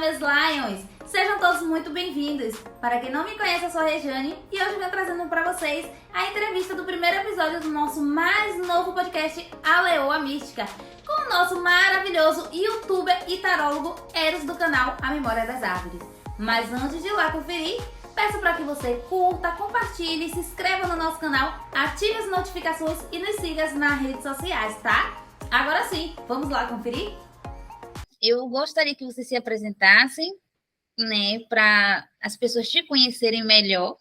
meus Lions! Sejam todos muito bem-vindos! Para quem não me conhece, eu sou a Rejane e hoje eu venho trazendo para vocês a entrevista do primeiro episódio do nosso mais novo podcast, A Leoa Mística, com o nosso maravilhoso youtuber e tarólogo Eros do canal A Memória das Árvores. Mas antes de ir lá conferir, peço para que você curta, compartilhe, se inscreva no nosso canal, ative as notificações e nos siga nas redes sociais, tá? Agora sim, vamos lá conferir? Eu gostaria que você se apresentasse, né, para as pessoas te conhecerem melhor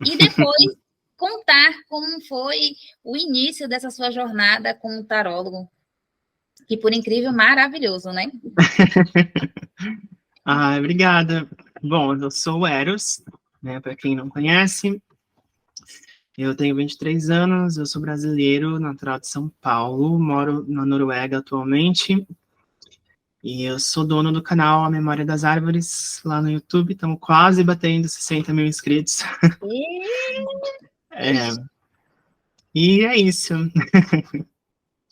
e depois contar como foi o início dessa sua jornada como tarólogo, que por incrível, maravilhoso, né? Obrigada. Bom, eu sou o Eros, né, para quem não conhece. Eu tenho 23 anos, eu sou brasileiro, natural de São Paulo, moro na Noruega atualmente. E eu sou dono do canal A Memória das Árvores, lá no YouTube. Estamos quase batendo 60 mil inscritos. E é isso.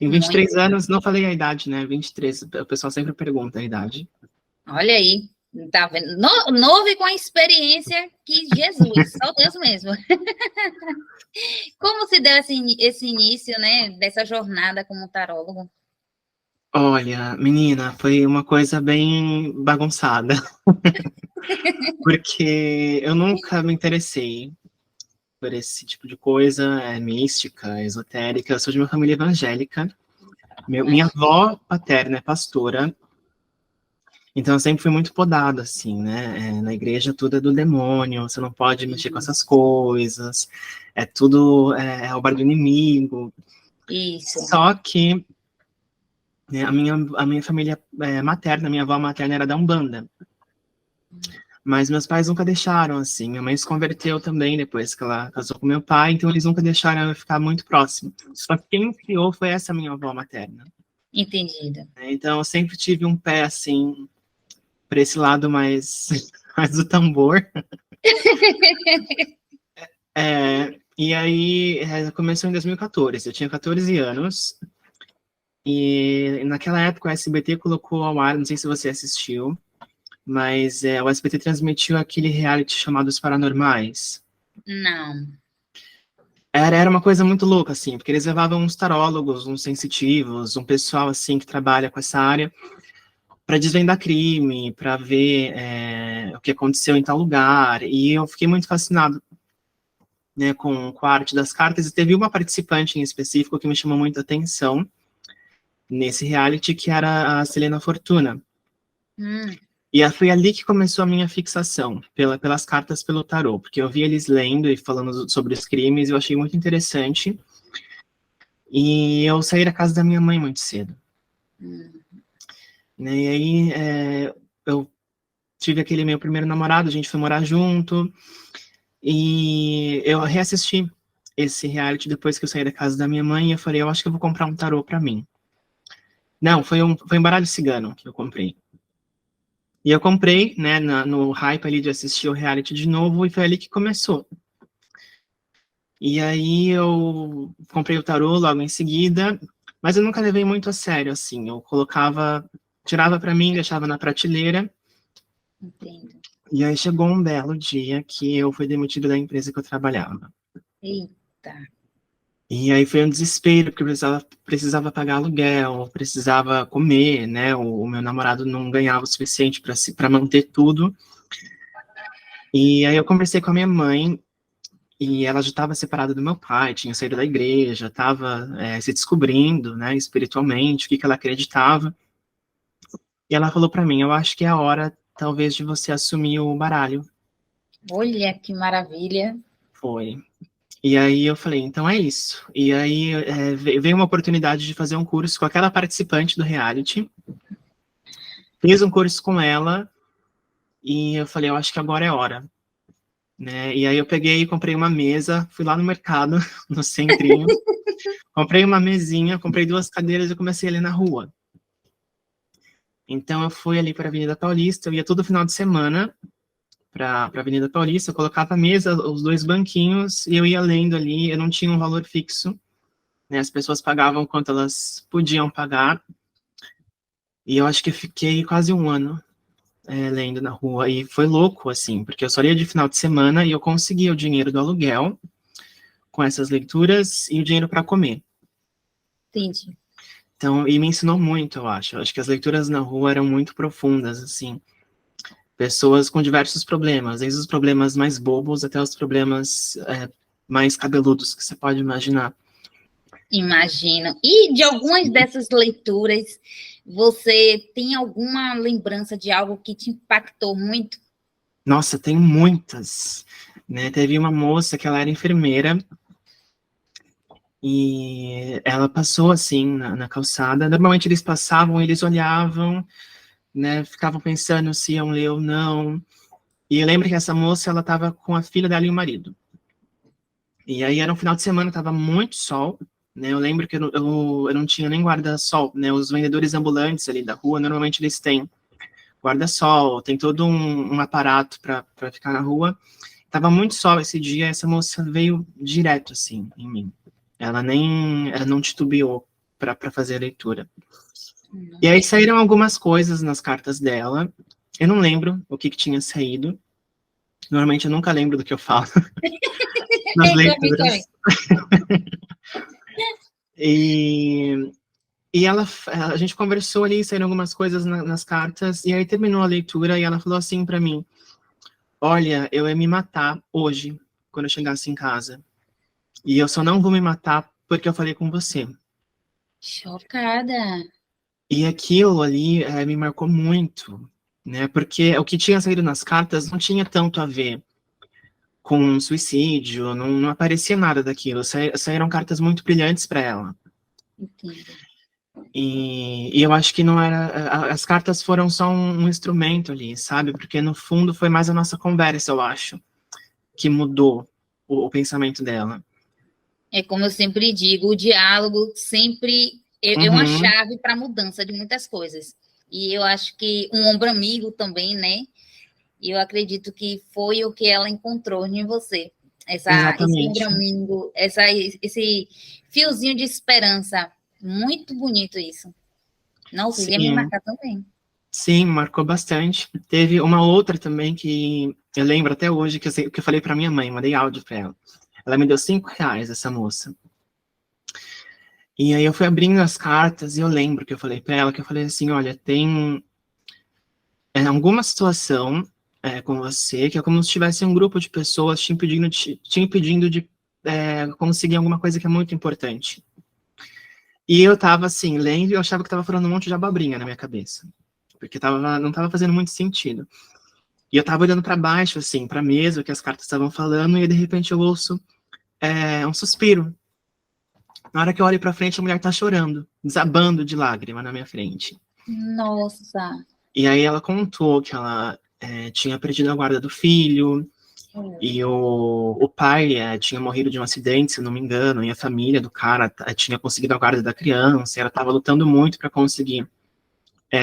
Em 23 anos, não falei a idade, né? 23, o pessoal sempre pergunta a idade. Olha aí, tá vendo? Novo e com a experiência que Jesus, só Deus mesmo. Como se deu esse início, né, dessa jornada como tarólogo? Olha, menina, foi uma coisa bem bagunçada. Porque eu nunca me interessei por esse tipo de coisa, mística, esotérica. Eu sou de uma família evangélica. Minha avó paterna é pastora. Então eu sempre fui muito podada, assim, né? Na igreja tudo é do demônio, você não pode mexer com essas coisas, é tudo é obra do inimigo. Isso. Só que né, a minha família materna, minha avó materna era da Umbanda. Mas meus pais nunca deixaram, assim. Minha mãe se converteu também depois que ela casou com meu pai, então eles nunca deixaram eu ficar muito próximo. Só que quem me criou foi essa minha avó materna. Entendida. Então eu sempre tive um pé, assim, para esse lado mais do tambor. E aí começou em 2014. Eu tinha 14 anos. E naquela época o SBT colocou ao ar, não sei se você assistiu, mas o SBT transmitiu aquele reality chamado Os Paranormais. Não. Era uma coisa muito louca, assim, porque eles levavam uns tarólogos, uns sensitivos, um pessoal, assim, que trabalha com essa área, para desvendar crime, para ver o que aconteceu em tal lugar, e eu fiquei muito fascinado, né, com a arte das cartas, e teve uma participante em específico que me chamou muita atenção nesse reality, que era a Selena Fortuna. E foi ali que começou a minha fixação pelas cartas pelo tarô, porque eu vi eles lendo e falando sobre os crimes, e eu achei muito interessante. E eu saí da casa da minha mãe muito cedo. Né, e aí eu tive aquele meu primeiro namorado, a gente foi morar junto, e eu reassisti esse reality depois que eu saí da casa da minha mãe, e eu falei, eu acho que eu vou comprar um tarô para mim. Não, foi um baralho cigano que eu comprei. E eu comprei, né, no hype ali de assistir o reality de novo, e foi ali que começou. E aí eu comprei o tarô logo em seguida, mas eu nunca levei muito a sério, assim. Eu tirava para mim, deixava na prateleira. Entendo. E aí chegou um belo dia que eu fui demitido da empresa que eu trabalhava. Eita. E aí foi um desespero, porque eu precisava pagar aluguel, precisava comer, né? O meu namorado não ganhava o suficiente para manter tudo. E aí eu conversei com a minha mãe, e ela já estava separada do meu pai, tinha saído da igreja, estava se descobrindo, né, espiritualmente, o que ela acreditava. E ela falou para mim, eu acho que é a hora, talvez, de você assumir o baralho. Olha que maravilha. Foi. E aí eu falei, então é isso. E aí veio uma oportunidade de fazer um curso com aquela participante do reality. Fiz um curso com ela, e eu falei, eu acho que agora é hora. Né? E aí eu peguei e comprei uma mesa, fui lá no mercado, no centrinho, comprei uma mesinha, comprei 2 cadeiras e comecei a ler na rua. Então eu fui ali para a Avenida Paulista, eu ia todo final de semana para a Avenida Paulista, eu colocava a mesa, os 2 banquinhos, e eu ia lendo ali, eu não tinha um valor fixo, né? As pessoas pagavam quanto elas podiam pagar, e eu acho que eu fiquei quase um ano lendo na rua, e foi louco, assim, porque eu só lia de final de semana e eu conseguia o dinheiro do aluguel com essas leituras e o dinheiro para comer. Entendi. Então, e me ensinou muito, eu acho. Eu acho que as leituras na rua eram muito profundas, assim. Pessoas com diversos problemas, desde os problemas mais bobos até os problemas mais cabeludos que você pode imaginar. Imagino. E de algumas dessas leituras, você tem alguma lembrança de algo que te impactou muito? Nossa, tem muitas, né? Teve uma moça que ela era enfermeira e ela passou assim na calçada. Normalmente eles passavam, eles olhavam, né? Ficavam pensando se iam ler ou não. E eu lembro que essa moça ela estava com a filha dela e o marido. E aí era um final de semana, estava muito sol, né? Eu lembro que eu não tinha nem guarda-sol, né? Os vendedores ambulantes ali da rua, normalmente eles têm guarda-sol, tem todo um aparato para ficar na rua. Tava muito sol esse dia, essa moça veio direto, assim, em mim. Ela não titubeou para fazer a leitura. E aí saíram algumas coisas nas cartas dela. Eu não lembro o que tinha saído. Normalmente eu nunca lembro do que eu falo nas leituras. E, a gente conversou ali, saíram algumas coisas nas cartas, e aí terminou a leitura e ela falou assim para mim: olha, eu ia me matar hoje, quando eu chegasse em casa. E eu só não vou me matar porque eu falei com você. Chocada. E aquilo ali me marcou muito, né? Porque o que tinha saído nas cartas não tinha tanto a ver com suicídio, não aparecia nada daquilo. Saíram cartas muito brilhantes para ela. Entendo. E eu acho que não era. As cartas foram só um instrumento ali, sabe? Porque no fundo foi mais a nossa conversa, eu acho, que mudou o pensamento dela. É como eu sempre digo, o diálogo sempre é uma Uhum, chave para a mudança de muitas coisas. E eu acho que um ombro amigo também, né? E eu acredito que foi o que ela encontrou em você. Esse ombro exatamente. amigo, esse fiozinho de esperança. Muito bonito isso. Nossa, iria me Sim, marcar também. sim, marcou bastante. Teve uma outra também que eu lembro até hoje que eu falei para minha mãe, mandei áudio para ela. Ela me deu R$ 5, essa moça. E aí eu fui abrindo as cartas e eu lembro que eu falei para ela, que eu falei assim, olha, tem alguma situação com você que é como se tivesse um grupo de pessoas te impedindo de conseguir alguma coisa que é muito importante. E eu tava assim, lendo e eu achava que tava falando um monte de abobrinha na minha cabeça. Porque não tava fazendo muito sentido. E eu tava olhando para baixo, assim, pra mesa, o que as cartas estavam falando, e de repente eu ouço um suspiro. Na hora que eu olho pra frente, a mulher tá chorando, desabando de lágrima na minha frente. Nossa. E aí ela contou que ela tinha perdido a guarda do filho, e o pai tinha morrido de um acidente, se não me engano, e a família do cara tinha conseguido a guarda da criança, e ela estava lutando muito para conseguir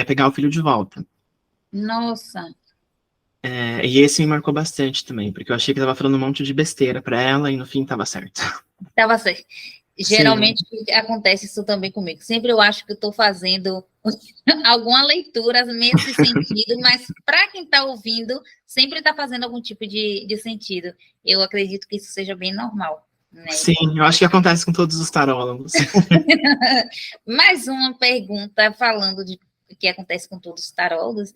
pegar o filho de volta. Nossa. E esse me marcou bastante também, porque eu achei que estava falando um monte de besteira para ela, e no fim estava certo. Estava certo. Sim, Geralmente acontece isso também comigo. Sempre eu acho que eu estou fazendo alguma leitura nesse sentido, mas para quem está ouvindo, sempre está fazendo algum tipo de sentido. Eu acredito que isso seja bem normal. Né? sim, eu acho que acontece com todos os tarólogos. Mais uma pergunta falando de o que acontece com todos os tarólogos.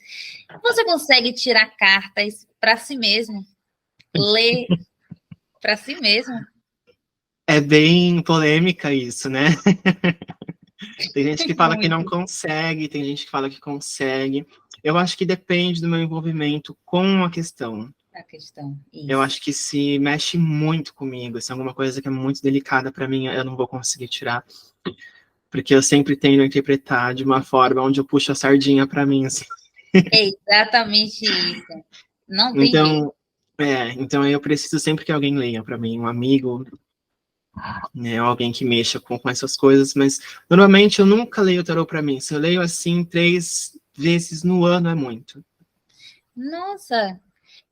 Você consegue tirar cartas para si mesmo? Ler para si mesmo? É bem polêmica isso, né? Tem gente que fala que não Muito. consegue, tem gente que fala que consegue. Eu acho que depende do meu envolvimento com a questão. A questão, Eu isso. acho que se mexe muito comigo, se é alguma coisa que é muito delicada para mim, eu não vou conseguir tirar, porque eu sempre tendo a interpretar de uma forma onde eu puxo a sardinha para mim, assim. É exatamente isso. Não tem jeito. Então, então eu preciso sempre que alguém leia para mim, um amigo, né, alguém que mexa com essas coisas, mas normalmente eu nunca leio o tarô para mim. Se eu leio assim 3 vezes no ano é muito. Nossa,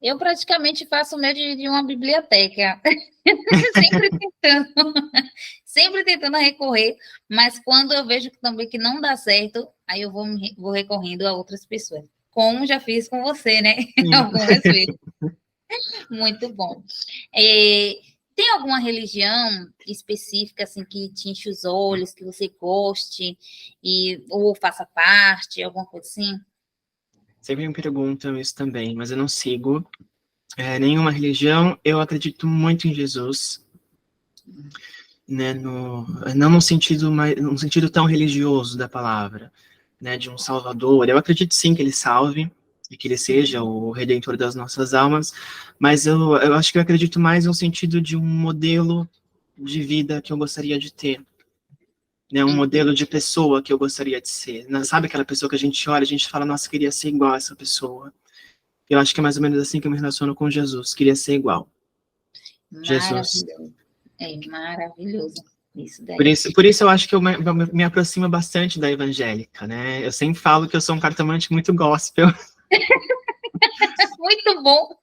eu praticamente faço o meu de uma biblioteca. sempre tentando, sempre tentando recorrer, mas quando eu vejo também que não dá certo, aí eu vou recorrendo a outras pessoas. como já fiz com você, né? Sim. Algumas vezes. Muito bom. Tem alguma religião específica assim que te enche os olhos, que você goste ou faça parte, alguma coisa assim? Sempre me perguntam isso também, mas eu não sigo nenhuma religião. Eu acredito muito em Jesus, né? Não no sentido num sentido tão religioso da palavra, né? De um Salvador. Eu acredito sim que ele salve e que ele seja o redentor das nossas almas, mas eu acho que eu acredito mais no sentido de um modelo de vida que eu gostaria de ter, né? Um modelo de pessoa que eu gostaria de ser. Sabe aquela pessoa que a gente olha, a gente fala, nossa, queria ser igual a essa pessoa. Eu acho que é mais ou menos assim que eu me relaciono com Jesus. Queria ser igual. Jesus. Maravilhoso. É maravilhoso. Isso Por daí. isso, por isso eu acho que eu me aproximo bastante da evangélica, né? Eu sempre falo que eu sou um cartomante muito gospel. Muito bom.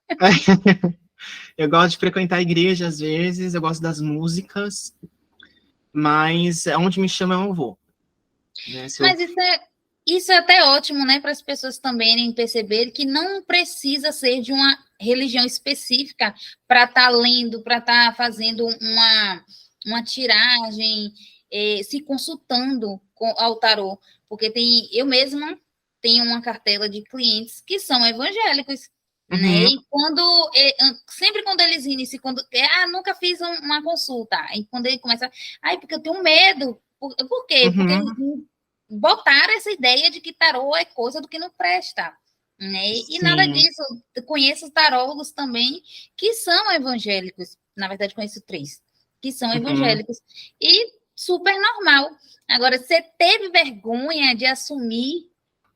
Eu gosto de frequentar a igreja às vezes, eu gosto das músicas, mas onde me chamam eu vou. Né? Mas isso é até ótimo, né? Para as pessoas também perceberem que não precisa ser de uma religião específica para estar lendo, para estar fazendo uma tiragem, se consultando ao tarô. Porque eu mesma tenho uma cartela de clientes que são evangélicos. Né? Uhum, E sempre quando eles iniciam, nunca fiz uma consulta. Aí quando ele começa, porque eu tenho medo. Por quê? Porque uhum, botaram essa ideia de que tarô é coisa do que não presta. Né? E nada sim, disso. Eu conheço tarólogos também que são evangélicos. Na verdade, conheço 3 que são uhum. evangélicos. E super normal. Agora, você teve vergonha de assumir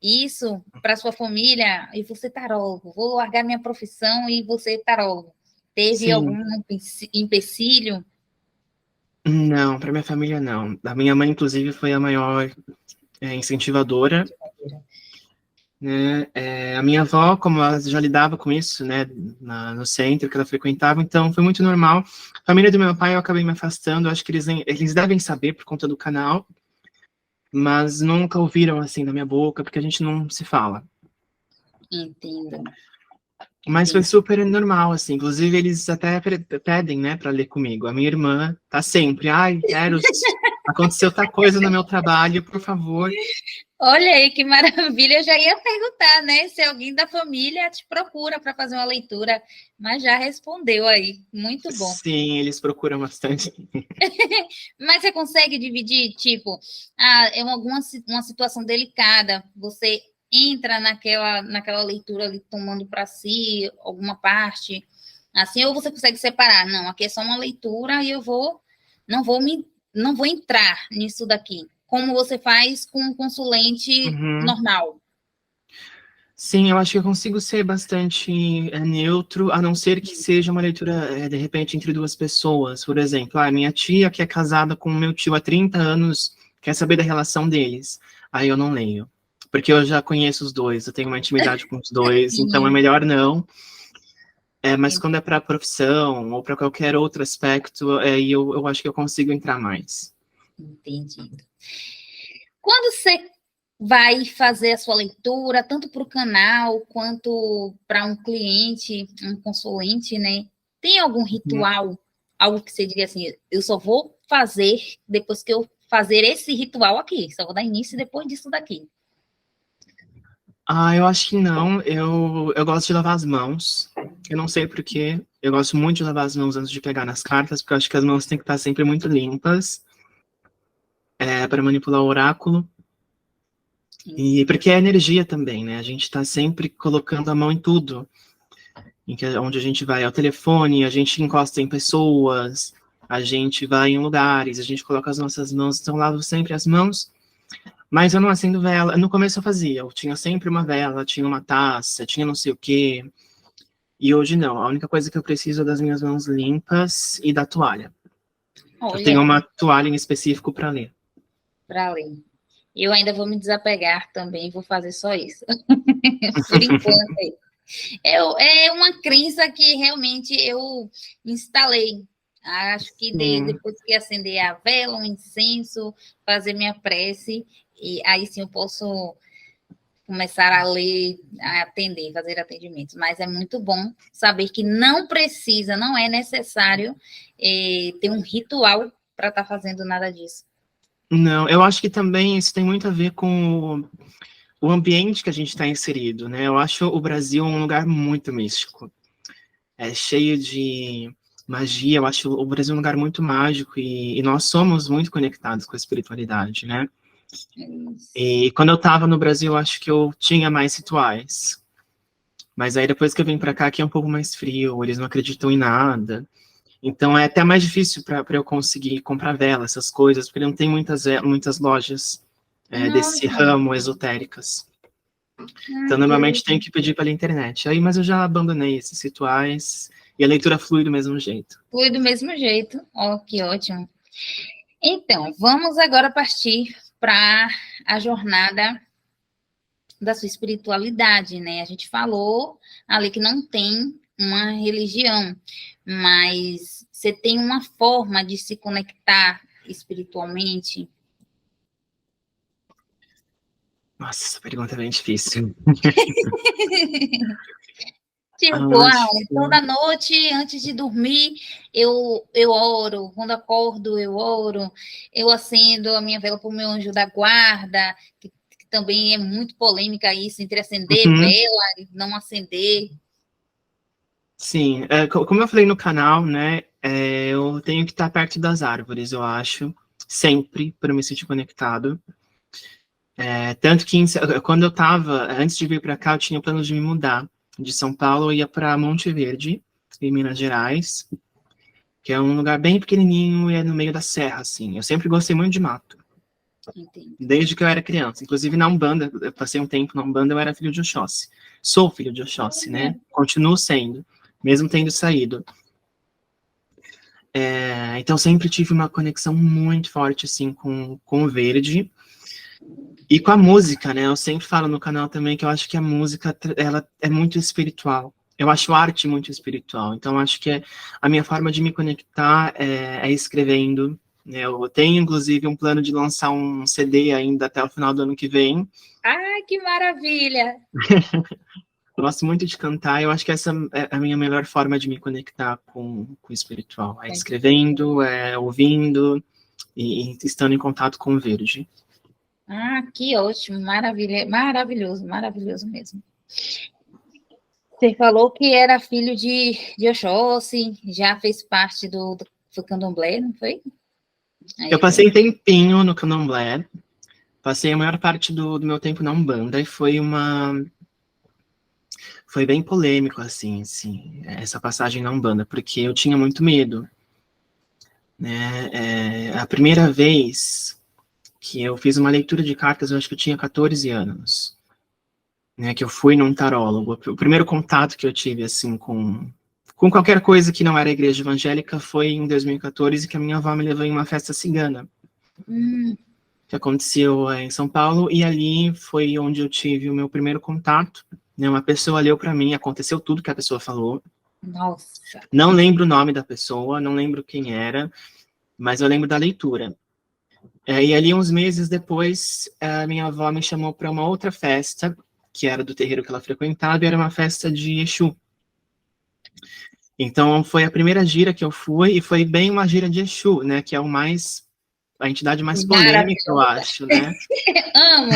isso para sua família e você tarólogo? Vou largar minha profissão e você tarólogo. Teve algum Sim. empecilho? Não, para minha família não. A minha mãe, inclusive, foi a maior incentivadora, né? A minha avó, como ela já lidava com isso, né, no centro que ela frequentava, então foi muito normal. A família do meu pai eu acabei me afastando, acho que eles devem saber por conta do canal, mas nunca ouviram assim da minha boca, porque a gente não se fala. Entendo, Mas foi entendo. super normal, assim. Inclusive, eles até pedem, né, para ler comigo. A minha irmã tá sempre, ai, Eros, aconteceu tal coisa no meu trabalho, por favor. Olha aí que maravilha, eu já ia perguntar, né, se alguém da família te procura para fazer uma leitura, mas já respondeu aí, muito bom. Sim, eles procuram bastante. Mas você consegue dividir, tipo, uma situação delicada, você entra naquela leitura ali tomando para si alguma parte, assim, ou você consegue separar? Não, aqui é só uma leitura e não vou não vou entrar nisso daqui. Como você faz com um consulente Uhum. normal? Sim, eu acho que eu consigo ser bastante neutro, a não ser que seja uma leitura, de repente, entre duas pessoas. Por exemplo, minha tia, que é casada com meu tio há 30 anos, quer saber da relação deles. Aí eu não leio. Porque eu já conheço os dois, eu tenho uma intimidade com os dois, então é Sim, melhor não. Mas quando é para profissão ou para qualquer outro aspecto, eu acho que eu consigo entrar mais. entendido. Quando você vai fazer a sua leitura, tanto para o canal quanto para um cliente, um consulente, né? Tem algum Uhum. ritual, algo que você diga assim, eu só vou fazer depois que eu fazer esse ritual aqui, só vou dar início depois disso daqui. Eu acho que não. Eu gosto de lavar as mãos. Eu não sei por quê. Eu gosto muito de lavar as mãos antes de pegar nas cartas, porque eu acho que as mãos têm que estar sempre muito limpas, para manipular o oráculo. E porque é energia também, né? A gente está sempre colocando a mão em tudo. Onde a gente vai ao telefone, a gente encosta em pessoas, a gente vai em lugares, a gente coloca as nossas mãos. Então, eu lavo sempre as mãos. Mas eu não acendo vela. No começo eu fazia. Eu tinha sempre uma vela, tinha uma taça, tinha não sei o quê. E hoje não. A única coisa que eu preciso é das minhas mãos limpas e da toalha. Eu tenho Olha, uma toalha em específico para ler. para ler. Eu ainda vou me desapegar também, vou fazer só isso. Por enquanto. É uma crença que realmente eu instalei. Acho que Sim. depois que acender a vela, um incenso, fazer minha prece, e aí sim eu posso começar a ler, a atender, fazer atendimentos. Mas é muito bom saber que não precisa, não é necessário ter um ritual para estar fazendo nada disso. Não, eu acho que também isso tem muito a ver com o ambiente que a gente está inserido, né? Eu acho o Brasil um lugar muito místico. É cheio de magia, eu acho o Brasil um lugar muito mágico e nós somos muito conectados com a espiritualidade, né? E quando eu estava no Brasil, eu acho que eu tinha mais rituais. Mas aí depois que eu vim para cá, aqui é um pouco mais frio, eles não acreditam em nada. Então é até mais difícil para eu conseguir comprar vela, essas coisas, porque não tem muitas lojas desse ramo esotéricas. Então normalmente tem que pedir pela internet. Aí, mas eu já abandonei esses rituais e a leitura flui do mesmo jeito. Flui do mesmo jeito. Ó, que ótimo. Então, vamos agora partir para a jornada da sua espiritualidade, né? A gente falou ali que não tem uma religião, mas você tem uma forma de se conectar espiritualmente? Nossa, essa pergunta é bem difícil. Tipo, toda noite, antes de dormir, eu oro. Quando acordo, eu oro. Eu acendo a minha vela para o meu anjo da guarda, que também é muito polêmica isso, entre acender vela e não acender. Sim, como eu falei no canal, né, eu tenho que estar perto das árvores, eu acho, sempre, para me sentir conectado. Tanto que quando eu estava, antes de vir para cá, eu tinha planos de me mudar. De São Paulo, eu ia para Monte Verde, em Minas Gerais, que é um lugar bem pequenininho e é no meio da serra, assim. Eu sempre gostei muito de mato. Entendi. Desde que eu era criança. Inclusive, na Umbanda, eu passei um tempo na Umbanda, eu era filho de Oxóssi. Sou filho de Oxóssi, né? Continuo sendo, mesmo tendo saído. Então, sempre tive uma conexão muito forte, assim, com o verde. E com a música, né? Eu sempre falo no canal também que eu acho que a música, ela é muito espiritual. Eu acho a arte muito espiritual. Então, acho que a minha forma de me conectar é escrevendo. Eu tenho, inclusive, um plano de lançar um CD ainda até o final do ano que vem. Ai, que maravilha! Gosto muito de cantar. Eu acho que essa é a minha melhor forma de me conectar com o espiritual. É escrevendo, ouvindo e estando em contato com o verde. Ah, que ótimo, maravilha, maravilhoso, maravilhoso mesmo. Você falou que era filho de Oxóssi, já fez parte do candomblé, não foi? Eu passei tempinho no candomblé, passei a maior parte do meu tempo na Umbanda e foi bem polêmico, assim, essa passagem na Umbanda, porque eu tinha muito medo, né? A primeira vez que eu fiz uma leitura de cartas, eu acho que eu tinha 14 anos, né? Que eu fui num tarólogo. O primeiro contato que eu tive, assim, com qualquer coisa que não era igreja evangélica foi em 2014, que a minha avó me levou em uma festa cigana. Que aconteceu em São Paulo, e ali foi onde eu tive o meu primeiro contato, né? Uma pessoa leu para mim, aconteceu tudo que a pessoa falou. Nossa. Não lembro o nome da pessoa, não lembro quem era, mas eu lembro da leitura. E ali, uns meses depois, a minha avó me chamou para uma outra festa, que era do terreiro que ela frequentava, e era uma festa de Exu. Então, foi a primeira gira que eu fui, e foi bem uma gira de Exu, né? Que é a entidade mais polêmica, eu acho, né? Amo!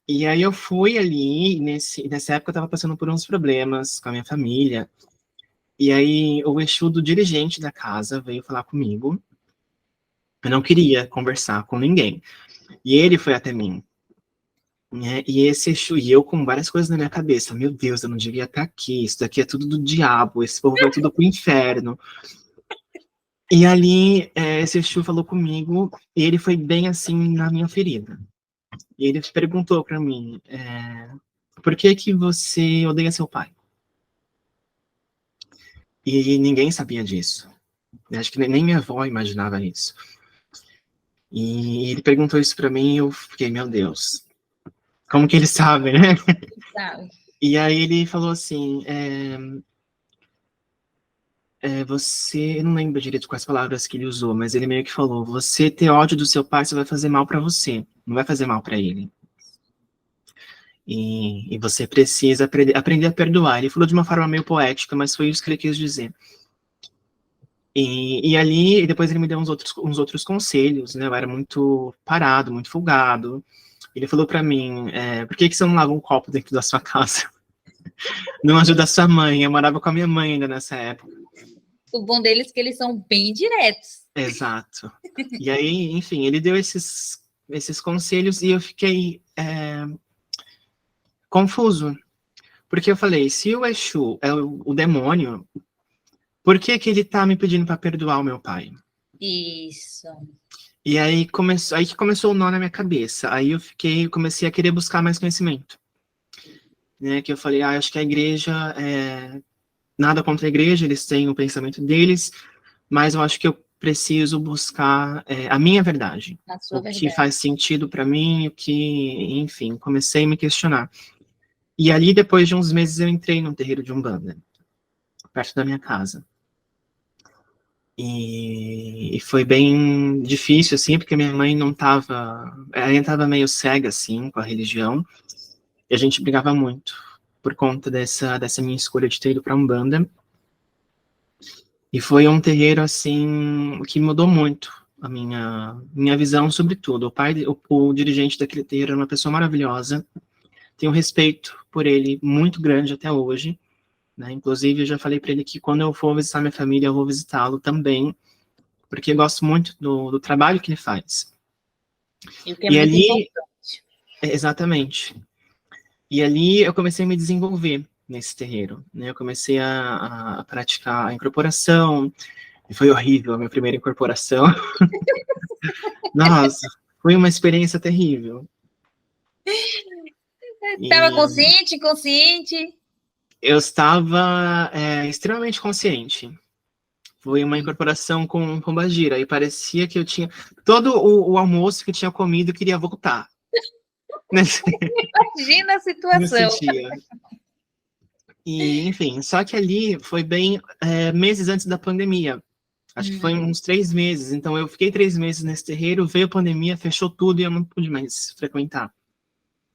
E aí eu fui ali, nessa época eu tava passando por uns problemas com a minha família, e aí o Exu do dirigente da casa veio falar comigo. Eu não queria conversar com ninguém. E ele foi até mim. Né? E esse Exu, e eu com várias coisas na minha cabeça. Meu Deus, eu não devia estar aqui, isso daqui é tudo do diabo, esse povo vai tudo pro inferno. E ali, esse Exu falou comigo, e ele foi bem assim na minha ferida. E ele perguntou para mim, por que você odeia seu pai? E ninguém sabia disso. Eu acho que nem minha avó imaginava isso. E ele perguntou isso para mim e eu fiquei, meu Deus, como que ele sabe, né? Sabe. E aí ele falou assim, você, eu não lembro direito quais palavras que ele usou, mas ele meio que falou, você ter ódio do seu pai, você vai fazer mal para você, não vai fazer mal para ele. E você precisa aprender a perdoar. Ele falou de uma forma meio poética, mas foi isso que ele quis dizer. E ali, depois ele me deu uns outros conselhos, né? Eu era muito parado, muito folgado. Ele falou pra mim, por que você não lava um copo dentro da sua casa? Não ajuda a sua mãe. Eu morava com a minha mãe ainda nessa época. O bom deles é que eles são bem diretos. Exato. E aí, enfim, ele deu esses conselhos e eu fiquei confuso. Porque eu falei, se o Exu é o demônio, por que ele tá me pedindo para perdoar o meu pai? Isso. E aí que começou o nó na minha cabeça. Aí eu comecei a querer buscar mais conhecimento. Né, que eu falei, acho que a igreja, nada contra a igreja, eles têm o pensamento deles, mas eu acho que eu preciso buscar a minha verdade. A sua Que verdade. faz sentido para mim, enfim, comecei a me questionar. E ali, depois de uns meses, eu entrei num terreiro de Umbanda, perto da minha casa. E foi bem difícil, assim, porque minha mãe não estava... Ela estava meio cega, assim, com a religião. E a gente brigava muito por conta dessa minha escolha de ter ido para Umbanda. E foi um terreiro, assim, que mudou muito a minha visão sobre tudo. O dirigente daquele terreiro era uma pessoa maravilhosa. Tenho respeito por ele muito grande até hoje. Né? Inclusive, eu já falei para ele que quando eu for visitar minha família, eu vou visitá-lo também, porque eu gosto muito do trabalho que ele faz. E o que é E muito ali, importante. exatamente. E ali eu comecei a me desenvolver nesse terreiro. Né? Eu comecei a praticar a incorporação, e foi horrível a minha primeira incorporação. Nossa, foi uma experiência terrível. Estava E consciente, inconsciente? eu estava extremamente consciente. Foi uma incorporação com pombagira, e parecia que eu tinha... Todo o almoço que eu tinha comido, eu queria voltar. Imagina a Nesse situação. dia. E, enfim, só que ali foi bem meses antes da pandemia. Acho que foi uns 3 meses. Então, eu fiquei 3 meses nesse terreiro, veio a pandemia, fechou tudo e eu não pude mais frequentar.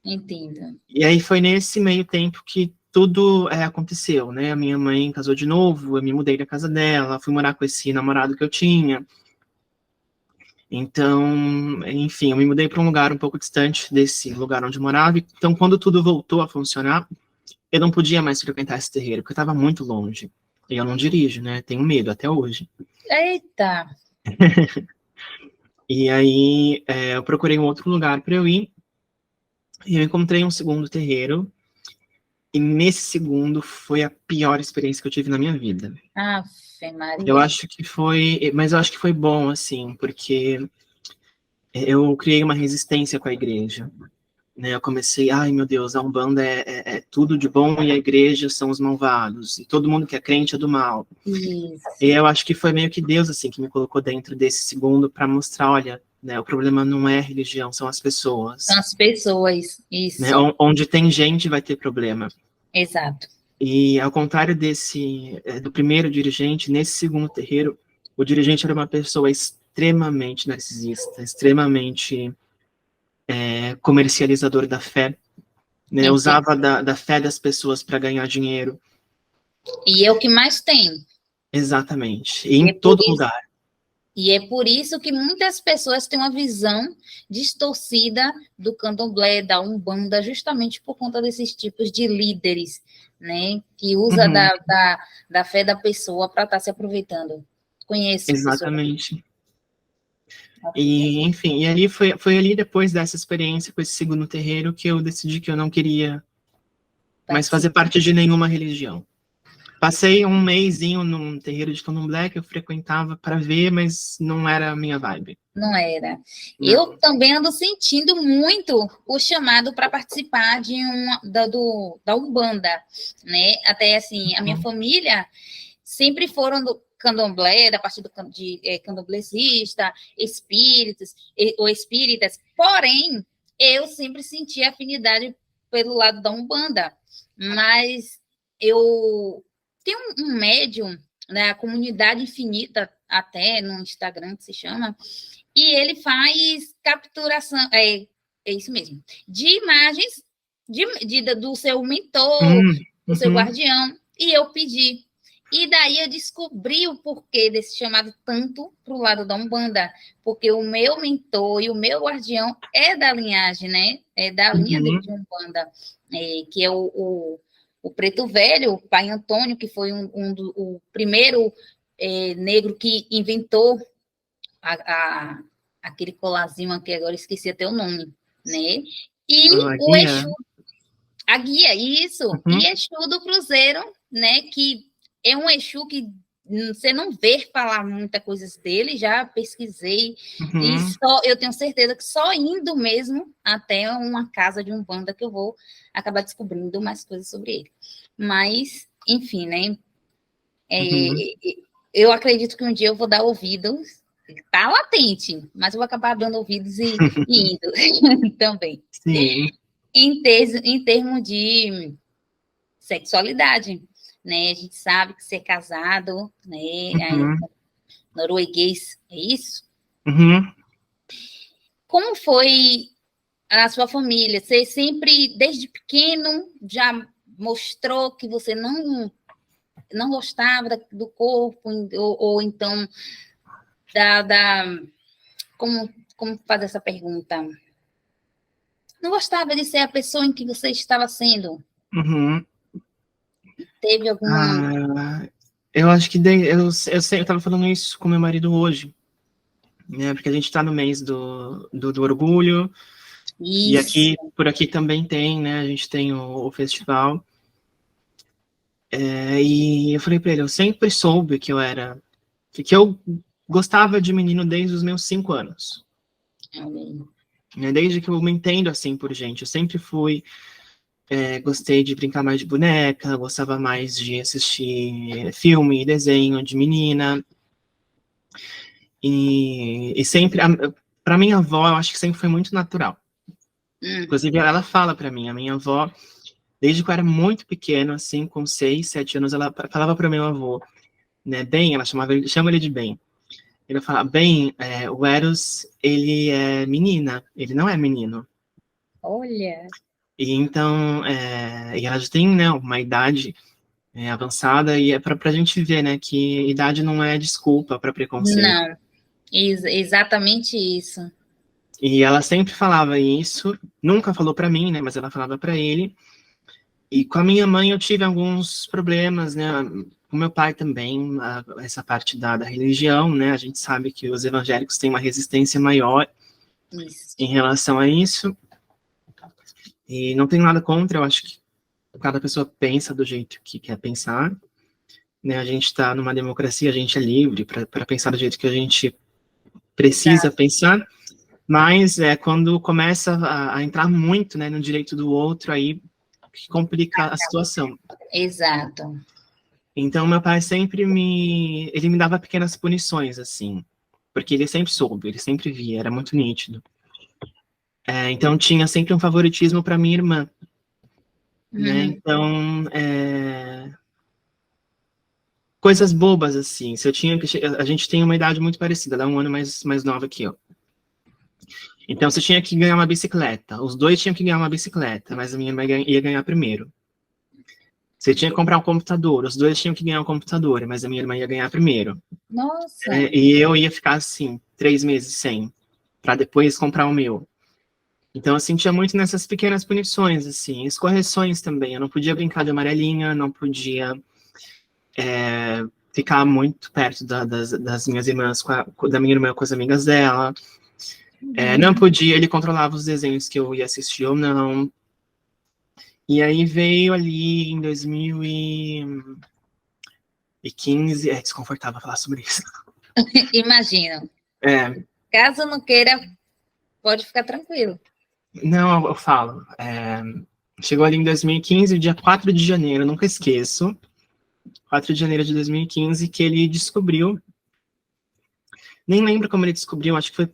Entendo. E aí foi nesse meio tempo que tudo aconteceu, né? A minha mãe casou de novo, eu me mudei da casa dela, fui morar com esse namorado que eu tinha. Então, enfim, eu me mudei para um lugar um pouco distante desse lugar onde eu morava. Então, quando tudo voltou a funcionar, eu não podia mais frequentar esse terreiro, porque eu estava muito longe. E eu não dirijo, né? Tenho medo até hoje. Eita! E aí, eu procurei um outro lugar para eu ir. E eu encontrei um segundo terreiro. E nesse segundo foi a pior experiência que eu tive na minha vida. Ave Eu Maria. acho que foi, mas eu acho que foi bom, assim, porque eu criei uma resistência com a igreja. Né, eu comecei, ai meu Deus, a Umbanda é tudo de bom e a igreja são os malvados, e todo mundo que é crente é do mal. Isso. E eu acho que foi meio que Deus, assim, que me colocou dentro desse segundo para mostrar, olha, né, o problema não é a religião, são as pessoas. São as pessoas. Né, Isso. onde tem gente vai ter problema. Exato. E ao contrário do primeiro dirigente, nesse segundo terreiro, o dirigente era uma pessoa extremamente narcisista, extremamente comercializador da fé, né? Usava da fé das pessoas para ganhar dinheiro. E é o que mais tem. Exatamente. E em todo lugar. E é por isso que muitas pessoas têm uma visão distorcida do candomblé, da umbanda, justamente por conta desses tipos de líderes, né? Que usa da fé da pessoa para estar se aproveitando. Conheço. Exatamente. E, enfim, e ali foi ali depois dessa experiência com esse segundo terreiro que eu decidi que eu não queria mais fazer parte de nenhuma religião. Passei um mesinho num terreiro de candomblé que eu frequentava para ver, mas não era a minha vibe. Não era. Não. Eu também ando sentindo muito o chamado para participar da Umbanda, né? Até assim, a minha família sempre foram do candomblé, da parte de candomblessista, espíritas, ou espíritas, porém, eu sempre senti afinidade pelo lado da Umbanda, mas eu tenho um médium, né, a Comunidade Infinita, até no Instagram que se chama, e ele faz capturação, é isso mesmo, de imagens do seu mentor, do seu Uhum. guardião, e eu pedi. E daí eu descobri o porquê desse chamado tanto para o lado da Umbanda, porque o meu mentor e o meu guardião é da linhagem, né? É da linha de Uhum. Umbanda, que é o Preto Velho, o pai Antônio, que foi o primeiro negro que inventou aquele colarzinho aqui, agora esqueci até o nome, né? E A o guia. Exu, a guia, isso, Uhum. e Exu do Cruzeiro, né? Que é um Exu que você não vê falar muita coisa dele, já pesquisei, e Uhum. eu tenho certeza que só indo mesmo até uma casa de Umbanda que eu vou acabar descobrindo mais coisas sobre ele. Mas, enfim, né? Uhum. Eu acredito que um dia eu vou dar ouvidos, tá latente, mas eu vou acabar dando ouvidos e indo também. Sim. Em termos de sexualidade, né? A gente sabe que ser casado, né? Aí, Uhum. norueguês, é isso? Uhum. Como foi a sua família? Você sempre, desde pequeno, já mostrou que você não gostava do corpo, ou então da como fazer essa pergunta? Não gostava de ser a pessoa em que você estava sendo? Uhum. Teve algum. Ah, eu acho que eu tava falando isso com meu marido hoje, né? Porque a gente tá no mês do orgulho, e Isso. aqui, por aqui também tem, né? A gente tem o festival. E eu falei pra ele, eu sempre soube que eu gostava de menino desde os meus 5 anos. Né? Desde que eu me entendo assim por gente. Eu sempre gostei de brincar mais de boneca, gostava mais de assistir filme, desenho de menina. E sempre, para minha avó, eu acho que sempre foi muito natural. Inclusive, ela fala para mim, a minha avó, desde que eu era muito pequeno, assim, com 6, 7 anos, ela falava para meu avô, né, bem, ela chama ele de bem. Ele fala, bem, o Eros, ele é menina, ele não é menino. Olha. E então, e ela já tem, né, uma idade avançada, e é para a gente ver, né, que idade não é desculpa para preconceito. Não, exatamente isso. E ela sempre falava isso, nunca falou para mim, né, mas ela falava para ele. E com a minha mãe eu tive alguns problemas, né, com meu pai também, essa parte da religião, né, a gente sabe que os evangélicos têm uma resistência maior Isso. em relação a isso, e não tenho nada contra, eu acho que cada pessoa pensa do jeito que quer pensar, né, a gente está numa democracia, a gente é livre para pensar do jeito que a gente precisa Exato. pensar, mas quando começa a entrar muito, né, no direito do outro, aí que complica a situação. Exato. Então, meu pai ele me dava pequenas punições, assim, porque ele sempre soube, ele sempre via, era muito nítido. Então, tinha sempre um favoritismo para minha irmã, né? Uhum. Então, coisas bobas, assim. Se eu tinha a gente tem uma idade muito parecida, ela é um ano mais nova que eu. Então, você tinha que ganhar uma bicicleta. Os dois tinham que ganhar uma bicicleta, mas a minha irmã ia ganhar primeiro. Você tinha que comprar um computador, os dois tinham que ganhar um computador, mas a minha irmã ia ganhar primeiro. Nossa. E eu ia ficar assim, 3 meses sem, para depois comprar o meu. Então eu sentia muito nessas pequenas punições, assim, as correções também. Eu não podia brincar de amarelinha, não podia ficar muito perto das minhas irmãs, da minha irmã com as amigas dela. Não podia, ele controlava os desenhos que eu ia assistir ou não. E aí veio ali em 2015, é desconfortável falar sobre isso. Imagino. É, Caso não queira, pode ficar tranquilo. não, eu falo. Chegou ali em 2015, dia 4 de janeiro, nunca esqueço. 4 de janeiro de 2015, que ele descobriu. Nem lembro como ele descobriu, acho que foi.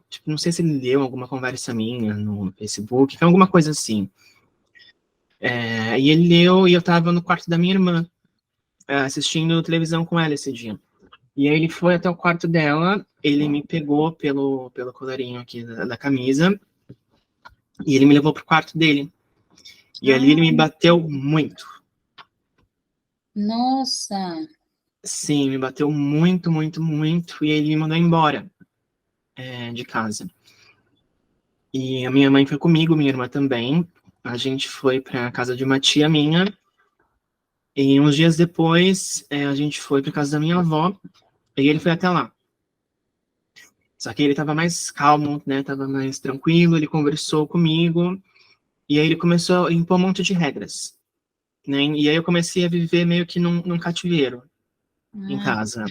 Tipo, não sei se ele leu alguma conversa minha no Facebook, foi alguma coisa assim. E ele leu e eu tava no quarto da minha irmã, assistindo televisão com ela esse dia. E aí ele foi até o quarto dela, ele me pegou pelo colarinho aqui da camisa, e ele me levou pro quarto dele. E ali ele me bateu muito. Nossa! Sim, me bateu muito, muito, muito. E ele me mandou embora de casa. E a minha mãe foi comigo, minha irmã também. A gente foi para a casa de uma tia minha. E uns dias depois, a gente foi para casa da minha avó. E ele foi até lá. Só que ele estava mais calmo, né? Estava mais tranquilo. Ele conversou comigo. E aí ele começou a impor um monte de regras, né? E aí eu comecei a viver meio que num cativeiro em casa.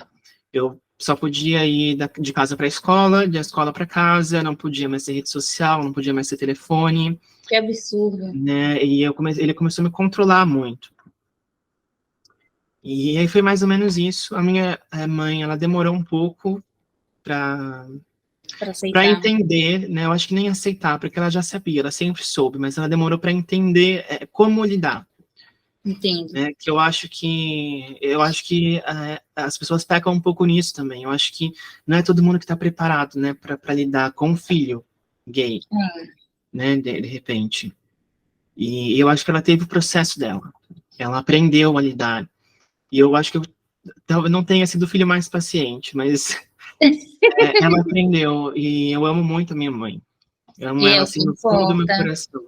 Eu só podia ir de casa para a escola, da escola para casa, não podia mais ter rede social, não podia mais ter telefone. Que absurdo. Né? E ele começou a me controlar muito. E aí foi mais ou menos isso. A minha mãe, ela demorou um pouco para entender, né? Eu acho que nem aceitar, porque ela já sabia, ela sempre soube, mas ela demorou para entender como lidar. Entendo. Né? Que eu acho que as pessoas pecam um pouco nisso também. Eu acho que não é todo mundo que está preparado, né, para lidar com um filho gay, né, de repente. E eu acho que ela teve o processo dela. Ela aprendeu a lidar. E eu acho que eu talvez não tenha sido o filho mais paciente, mas ela aprendeu. E eu amo muito a minha mãe. Eu amo ela O que assim no fundo do meu importa. coração.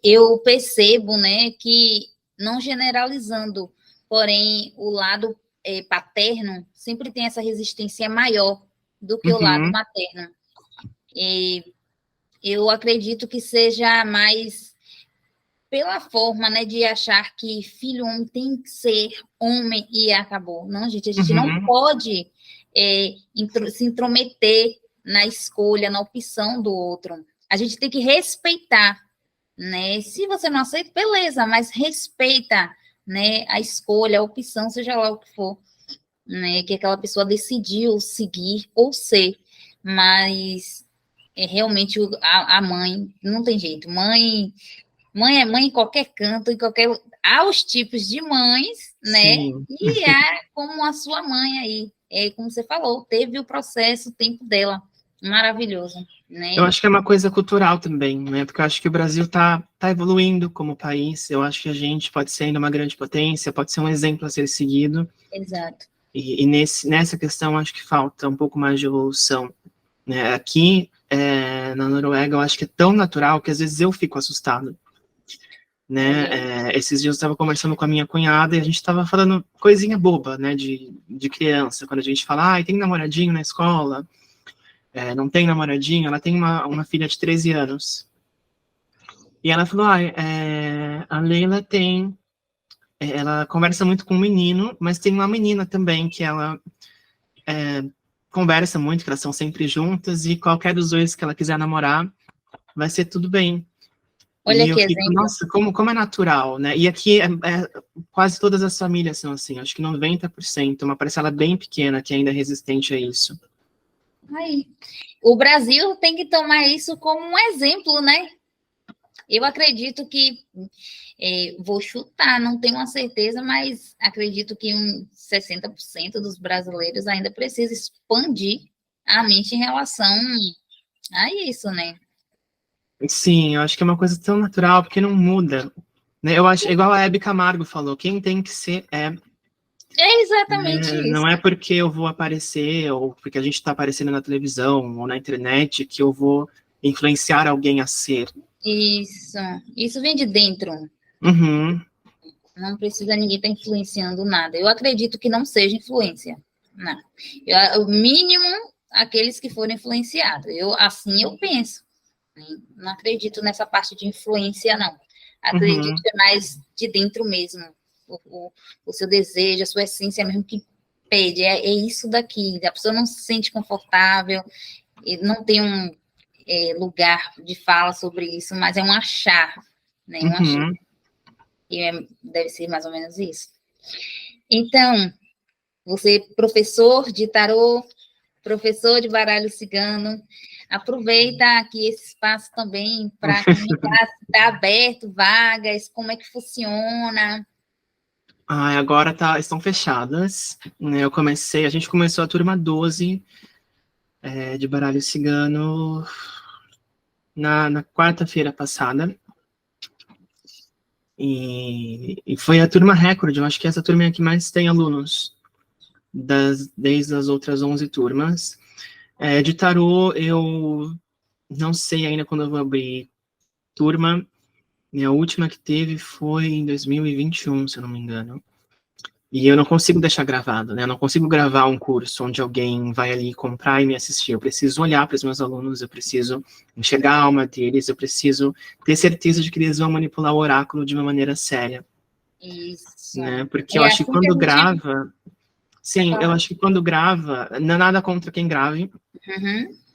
Eu percebo, né, que não generalizando, porém o lado paterno sempre tem essa resistência maior do que o lado materno. Eu acredito que seja mais pela forma, né, de achar que filho homem tem que ser homem e acabou. Não, gente, a gente não pode se intrometer na escolha, na opção do outro. A gente tem que respeitar, né? Se você não aceita, beleza, mas respeita, né, a escolha, a opção, seja lá o que for, né, que aquela pessoa decidiu seguir ou ser. Mas realmente a mãe não tem jeito. Mãe é mãe em qualquer canto, em qualquer. Há os tipos de mães, né? Sim. E há como a sua mãe aí. Como você falou, teve o processo, o tempo dela. Maravilhoso, né? Eu acho que é uma coisa cultural também, né? Porque eu acho que o Brasil tá evoluindo como país. Eu acho que a gente pode ser ainda uma grande potência, pode ser um exemplo a ser seguido. Exato. E nessa questão, acho que falta um pouco mais de evolução. Né? Aqui, na Noruega, eu acho que é tão natural que às vezes eu fico assustado. Né? Esses dias eu estava conversando com a minha cunhada e a gente estava falando coisinha boba, né? De criança. Quando a gente fala, tem namoradinho na escola. Não tem namoradinho, ela tem uma filha de 13 anos. E ela falou, a Leila tem... ela conversa muito com um menino, mas tem uma menina também que ela conversa muito, que elas são sempre juntas, e qualquer dos dois que ela quiser namorar, vai ser tudo bem. Olha e eu que fico, exemplo. nossa, como é natural, né? E aqui quase todas as famílias são assim, acho que 90%, uma parcela bem pequena que ainda é resistente a isso. Aí. O Brasil tem que tomar isso como um exemplo, né? Eu acredito que, vou chutar, não tenho uma certeza, mas acredito que 60% dos brasileiros ainda precisa expandir a mente em relação a isso, né? Sim, eu acho que é uma coisa tão natural, porque não muda. Né? Eu acho, igual a Hebe Camargo falou, quem tem que ser É exatamente isso. Não é porque eu vou aparecer, ou porque a gente está aparecendo na televisão ou na internet, que eu vou influenciar alguém a ser. Isso vem de dentro. Uhum. Não precisa ninguém estar influenciando nada. Eu acredito que não seja influência. Não. O mínimo, aqueles que foram influenciados. Assim eu penso. Não acredito nessa parte de influência, não. Acredito que é mais de dentro mesmo. O seu desejo, a sua essência mesmo que pede. É isso daqui. A pessoa não se sente confortável, não tem um lugar de fala sobre isso, mas é um achar. Né? Um achar. E deve ser mais ou menos isso. Então, você, professor de tarô, professor de baralho cigano, aproveita aqui esse espaço também para comunicar se está aberto, vagas, como é que funciona. Agora estão fechadas. Né? A gente começou a turma 12 de baralho cigano na quarta-feira passada. E foi a turma recorde, eu acho que essa turma é a que mais tem alunos, desde as outras 11 turmas. De tarô, eu não sei ainda quando eu vou abrir turma. Minha última que teve foi em 2021, se eu não me engano. E eu não consigo deixar gravado, né? Eu não consigo gravar um curso onde alguém vai ali comprar e me assistir. Eu preciso olhar para os meus alunos, eu preciso enxergar a alma deles, eu preciso ter certeza de que eles vão manipular o oráculo de uma maneira séria. Isso. Né? Porque eu acho que Assim que a quando gente... grava... Sim, eu acho que quando grava, não é nada contra quem grave,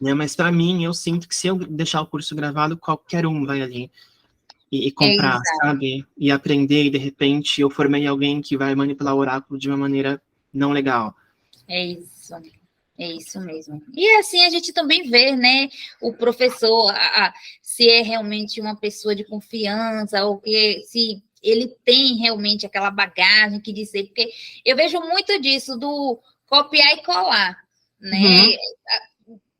né? Mas para mim, eu sinto que se eu deixar o curso gravado, qualquer um vai ali e comprar, Exato. sabe? E aprender, e de repente eu formei alguém que vai manipular o oráculo de uma maneira não legal. É isso. É isso mesmo. E assim a gente também vê, né, o professor, se é realmente uma pessoa de confiança, ou que se ele tem realmente aquela bagagem que dizer, porque eu vejo muito disso, do copiar e colar, né?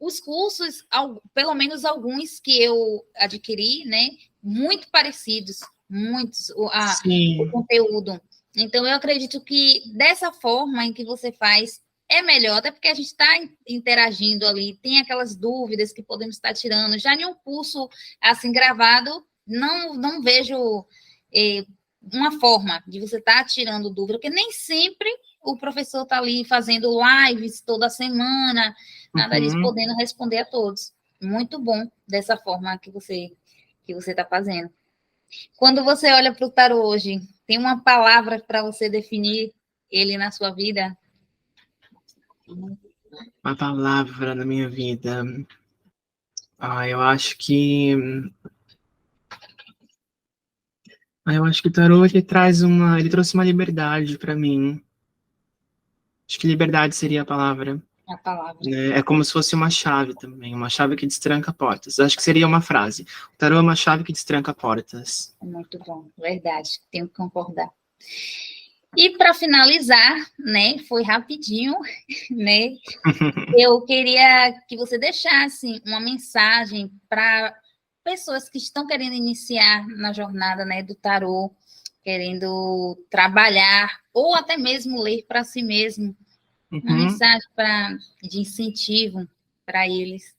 Os cursos, pelo menos alguns que eu adquiri, né, muito parecidos, muitos, o conteúdo. Então, eu acredito que dessa forma em que você faz é melhor, até porque a gente está interagindo ali, tem aquelas dúvidas que podemos estar tirando. Já em um curso assim gravado, não vejo uma forma de você estar tirando dúvida, porque nem sempre o professor está ali fazendo lives toda semana, nada disso, podendo responder a todos. Muito bom dessa forma que você está fazendo. Quando você olha para o tarô hoje, tem uma palavra para você definir ele na sua vida? Uma palavra na minha vida. Eu acho que... eu acho que o tarô, ele trouxe uma liberdade para mim. Acho que liberdade seria a palavra. A palavra. Né? É como se fosse uma chave também, uma chave que destranca portas. Acho que seria uma frase. O tarô é uma chave que destranca portas. Muito bom, verdade, tenho que concordar. E para finalizar, né, foi rapidinho, né? Eu queria que você deixasse uma mensagem para pessoas que estão querendo iniciar na jornada, né, do tarô, querendo trabalhar ou até mesmo ler para si mesmo. Uma mensagem de incentivo para eles.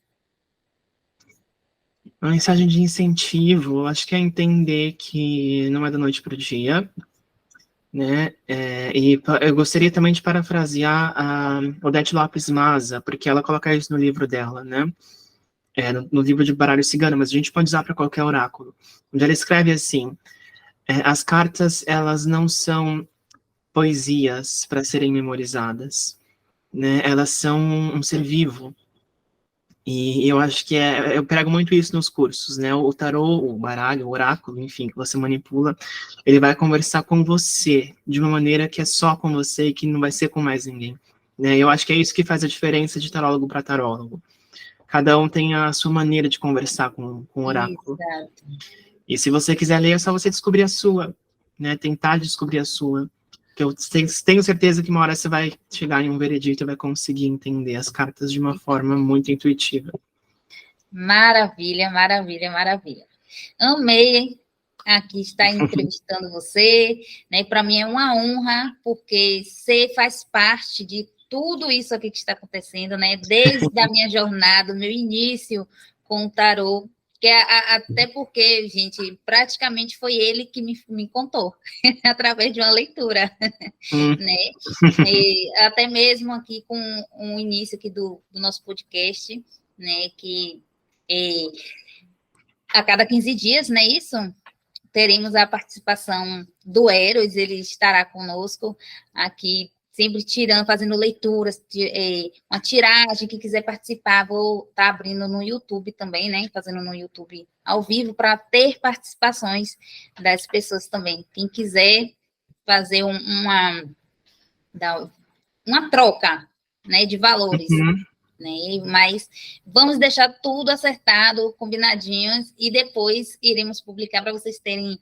Uma mensagem de incentivo, acho que é entender que não é da noite para o dia, né? E eu gostaria também de parafrasear a Odete Lopes Maza, porque ela coloca isso no livro dela, né? No livro de Baralho Cigano, mas a gente pode usar para qualquer oráculo. Onde ela escreve assim: as cartas, elas não são poesias para serem memorizadas, né? Elas são um ser vivo. E eu acho que eu prego muito isso nos cursos, né? O tarô, o baralho, o oráculo, enfim, que você manipula, ele vai conversar com você de uma maneira que é só com você e que não vai ser com mais ninguém. Né? Eu acho que é isso que faz a diferença de tarólogo para tarólogo. Cada um tem a sua maneira de conversar com o oráculo. Exato. E se você quiser ler, é só você descobrir a sua, né? Tentar descobrir a sua. Que eu tenho certeza que uma hora você vai chegar em um veredito e vai conseguir entender as cartas de uma forma muito intuitiva. Maravilha, maravilha, maravilha. Amei aqui estar entrevistando você, né? Para mim é uma honra, porque você faz parte de tudo isso aqui que está acontecendo, né? Desde a minha jornada, o meu início com o tarô, que até porque, gente, praticamente foi ele que me contou, através de uma leitura, né? E até mesmo aqui com o início aqui do nosso podcast, né? Que a cada 15 dias, não é isso? Teremos a participação do Eros, ele estará conosco aqui, sempre fazendo leituras, uma tiragem, quem quiser participar, vou estar abrindo no YouTube também, né, fazendo no YouTube ao vivo, para ter participações das pessoas também. Quem quiser fazer uma troca, né, de valores. Né? Mas vamos deixar tudo acertado, combinadinhos, e depois iremos publicar para vocês terem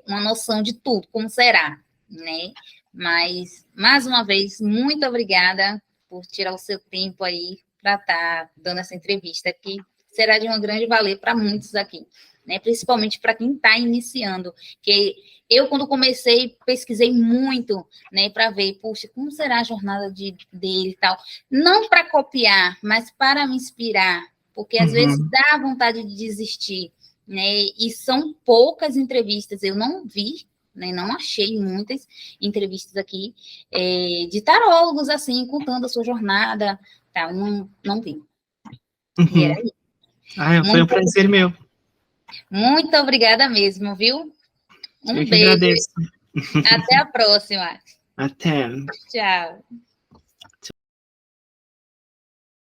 uma noção de tudo, como será, né? Mas, mais uma vez, muito obrigada por tirar o seu tempo aí para estar dando essa entrevista, que será de um grande valer para muitos aqui. né? Principalmente para quem está iniciando. Que eu, quando comecei, pesquisei muito, né, para ver, puxa, como será a jornada dele e tal. Não para copiar, mas para me inspirar, porque às vezes dá vontade de desistir, né? E são poucas entrevistas, eu não vi, né, não achei muitas entrevistas aqui de tarólogos, assim, contando a sua jornada, tal, não vi. E era isso. Foi um prazer meu. Muito obrigada mesmo, viu? Eu que Beijo. agradeço. Até a próxima. Até. Tchau.